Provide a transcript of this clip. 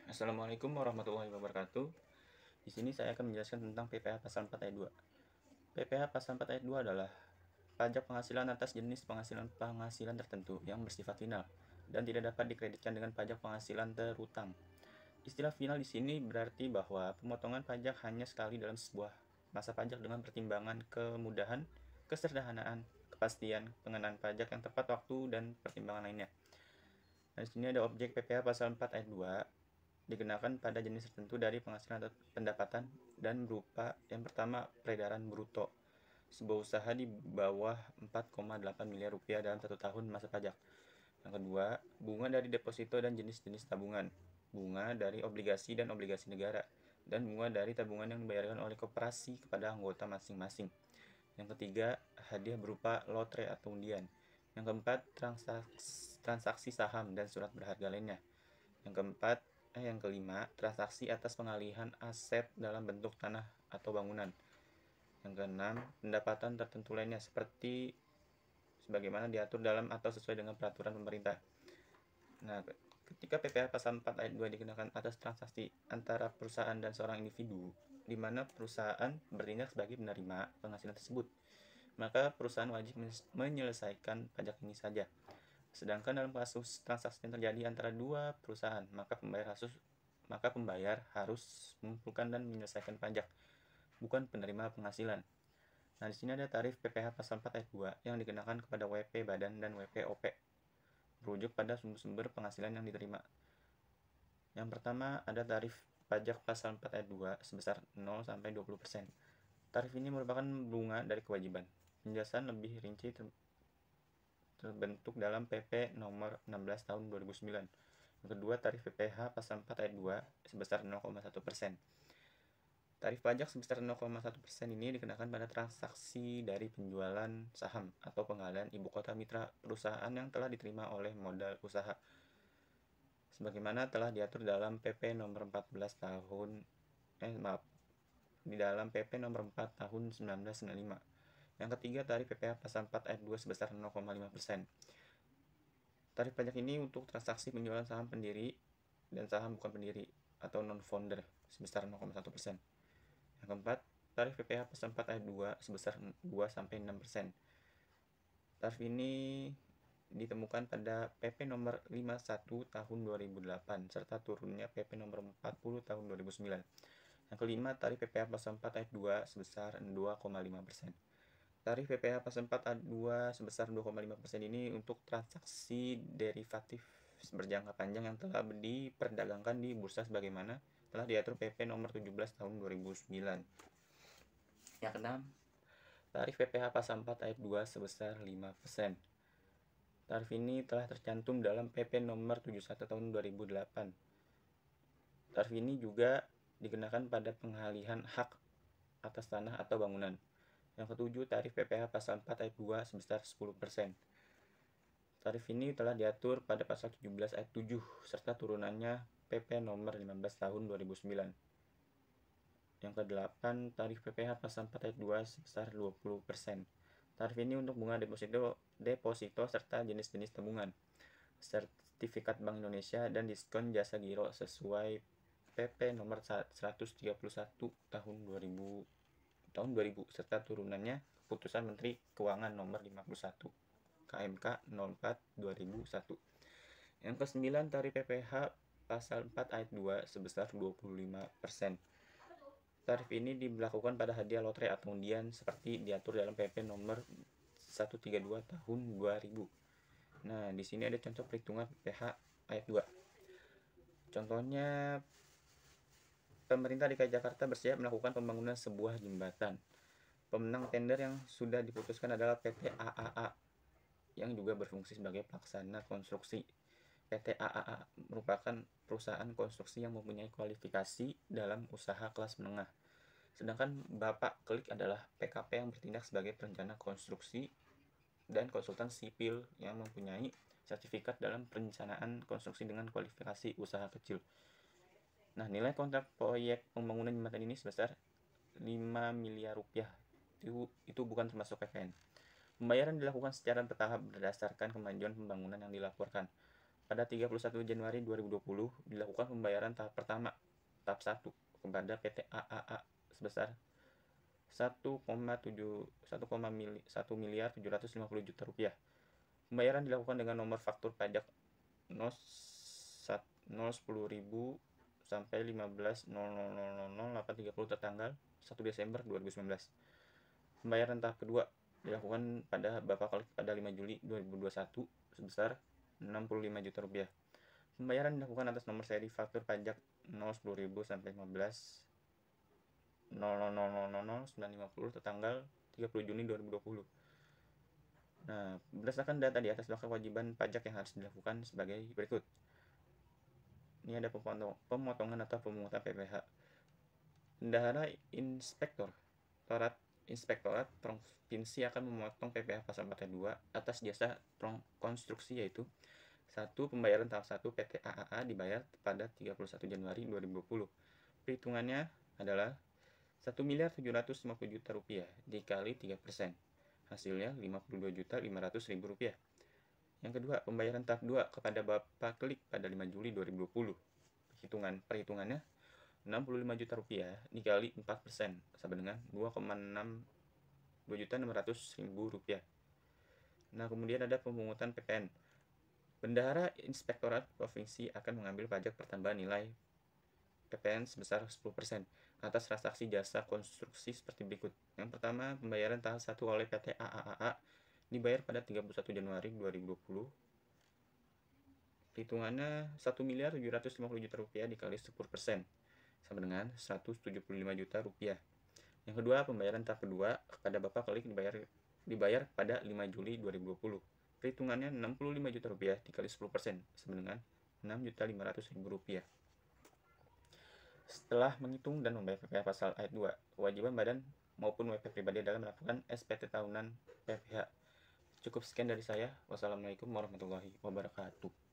Assalamualaikum warahmatullahi wabarakatuh. Di sini saya akan menjelaskan tentang PPh pasal 4 ayat 2. PPh pasal 4 ayat 2 adalah pajak penghasilan atas jenis penghasilan tertentu yang bersifat final dan tidak dapat dikreditkan dengan pajak penghasilan terutang. Istilah final di sini berarti bahwa pemotongan pajak hanya sekali dalam sebuah masa pajak dengan pertimbangan kemudahan, kesederhanaan, kepastian, pengenaan pajak yang tepat waktu, dan pertimbangan lainnya. Nah, di sini ada objek PPh pasal 4 ayat 2 dikenakan pada jenis tertentu dari penghasilan atau pendapatan dan berupa yang pertama peredaran bruto sebuah usaha di bawah 4,8 miliar rupiah dalam 1 tahun masa pajak. Yang kedua, bunga dari deposito dan jenis-jenis tabungan, bunga dari obligasi dan obligasi negara, dan bunga dari tabungan yang dibayarkan oleh koperasi kepada anggota masing-masing. Yang ketiga, hadiah berupa lotre atau undian. Yang keempat, transaksi saham dan surat berharga lainnya. Yang kelima, transaksi atas pengalihan aset dalam bentuk tanah atau bangunan. Yang keenam, pendapatan tertentu lainnya seperti sebagaimana diatur dalam atau sesuai dengan peraturan pemerintah. Nah, ketika PPh pasal 4 ayat 2 dikenakan atas transaksi antara perusahaan dan seorang individu, di mana perusahaan bertindak sebagai penerima penghasilan tersebut, maka perusahaan wajib menyelesaikan pajak ini saja. Sedangkan dalam kasus transaksi yang terjadi antara dua perusahaan, maka pembayar harus mengumpulkan dan menyelesaikan pajak, bukan penerima penghasilan. Nah, di sini ada tarif PPh pasal 4 ayat 2 yang dikenakan kepada WP Badan dan WP OP, berujuk pada sumber penghasilan yang diterima. Yang pertama ada tarif pajak pasal 4 ayat 2 sebesar 0 sampai 20%. Tarif ini merupakan bunga dari kewajiban. Penjelasan lebih rinci terbentuk dalam PP nomor 16 tahun 2009. Yang kedua, tarif PPh pasal 4 ayat 2 sebesar 0,1%. Tarif pajak sebesar 0,1% ini dikenakan pada transaksi dari penjualan saham atau penggalian ibu kota mitra perusahaan yang telah diterima oleh modal usaha, sebagaimana telah diatur dalam PP nomor 14 tahun di dalam PP nomor 4 tahun 1995. Yang ketiga, tarif PPh pasal 4 ayat 2 sebesar 0,5%. Tarif pajak ini untuk transaksi penjualan saham pendiri dan saham bukan pendiri atau non-founder sebesar 0,1%. Yang keempat, tarif PPh pasal 4 ayat 2 sebesar 2-6%. Tarif ini ditemukan pada PP nomor 51 tahun 2008 serta turunnya PP nomor 40 tahun 2009. Yang kelima, tarif PPh pasal 4 ayat 2 sebesar 2,5%. Tarif PPh pasal 4 ayat 2 sebesar 2,5% ini untuk transaksi derivatif berjangka panjang yang telah diperdagangkan di bursa sebagaimana telah diatur PP nomor 17 tahun 2009. Yang keenam, tarif PPh pasal 4 ayat 2 sebesar 5%. Tarif ini telah tercantum dalam PP nomor 71 tahun 2008. Tarif ini juga dikenakan pada pengalihan hak atas tanah atau bangunan. Yang ketujuh, tarif PPh pasal 4 ayat 2 sebesar 10%. Tarif ini telah diatur pada pasal 17 ayat 7 serta turunannya PP nomor 15 tahun 2009. Yang kedelapan, tarif PPh pasal 4 ayat 2 sebesar 20%. Tarif ini untuk bunga deposito serta jenis-jenis tabungan, sertifikat Bank Indonesia, dan diskon jasa giro sesuai PP nomor 131 tahun 2000 serta turunannya Keputusan Menteri Keuangan nomor 51 KMK 04/2001. Yang kesembilan, tarif PPh pasal 4 ayat 2 sebesar 25%. Tarif ini diberlakukan pada hadiah lotre atau undian seperti diatur dalam PP nomor 132 tahun 2000. Nah, di sini ada contoh perhitungan PPh ayat 2. Contohnya, pemerintah DKI Jakarta bersiap melakukan pembangunan sebuah jembatan. Pemenang tender yang sudah diputuskan adalah PT AAA yang juga berfungsi sebagai pelaksana konstruksi. PT AAA merupakan perusahaan konstruksi yang mempunyai kualifikasi dalam usaha kelas menengah. Sedangkan Bapak Klik adalah PKP yang bertindak sebagai perencana konstruksi dan konsultan sipil yang mempunyai sertifikat dalam perencanaan konstruksi dengan kualifikasi usaha kecil. Nah, nilai kontrak proyek pembangunan jembatan ini sebesar 5 miliar rupiah. Itu bukan termasuk PPN. Pembayaran dilakukan secara bertahap berdasarkan kemajuan pembangunan yang dilaporkan. pada 31 Januari 2020 dilakukan pembayaran tahap pertama, tahap 1, kepada PT AAA sebesar 1 miliar 750 juta rupiah. Pembayaran dilakukan dengan nomor faktur pajak 010.000 sampai 15.00.0830 tertanggal 1 Desember 2019. Pembayaran tahap kedua dilakukan pada Bapak pada 5 Juli 2021 sebesar 65 juta rupiah. Pembayaran dilakukan atas nomor seri faktur pajak 010.000 sampai 15.00.0950 tertanggal 30 Juni 2020. Nah, berdasarkan data di atas, maka kewajiban pajak yang harus dilakukan sebagai berikut. Ini ada pemotongan atau pemungutan PPh. Bendahara Inspektorat Provinsi akan memotong PPh pasal 42 atas jasa konstruksi, yaitu 1. Pembayaran tahap 1 PT AAA dibayar pada 31 Januari 2020. Perhitungannya adalah 1.750 juta rupiah dikali 3%. Hasilnya 52.500.000 rupiah. Yang kedua, pembayaran tahap 2 kepada Bapak Klik pada 5 Juli 2020. Perhitungannya 65 juta rupiah dikali 4% sama dengan 2.600.000 rupiah. Nah, kemudian ada pemungutan PPN. Bendahara Inspektorat Provinsi akan mengambil pajak pertambahan nilai PPN sebesar 10% atas transaksi jasa konstruksi seperti berikut. Yang pertama, pembayaran tahap 1 oleh PT AAA dibayar pada 31 Januari 2020. Perhitungannya 1.750 juta rupiah dikali 10% sama dengan 175 juta rupiah. Yang kedua, pembayaran tahap kedua kepada Bapak Klik dibayar pada 5 Juli 2020. Perhitungannya 65 juta rupiah dikali 10% sama dengan 6.500.000 rupiah. Setelah menghitung dan membayar PPh pasal ayat 2, kewajiban badan maupun WP pribadi dalam melakukan SPT tahunan PPh. Cukup sekian dari saya. Wassalamualaikum warahmatullahi wabarakatuh.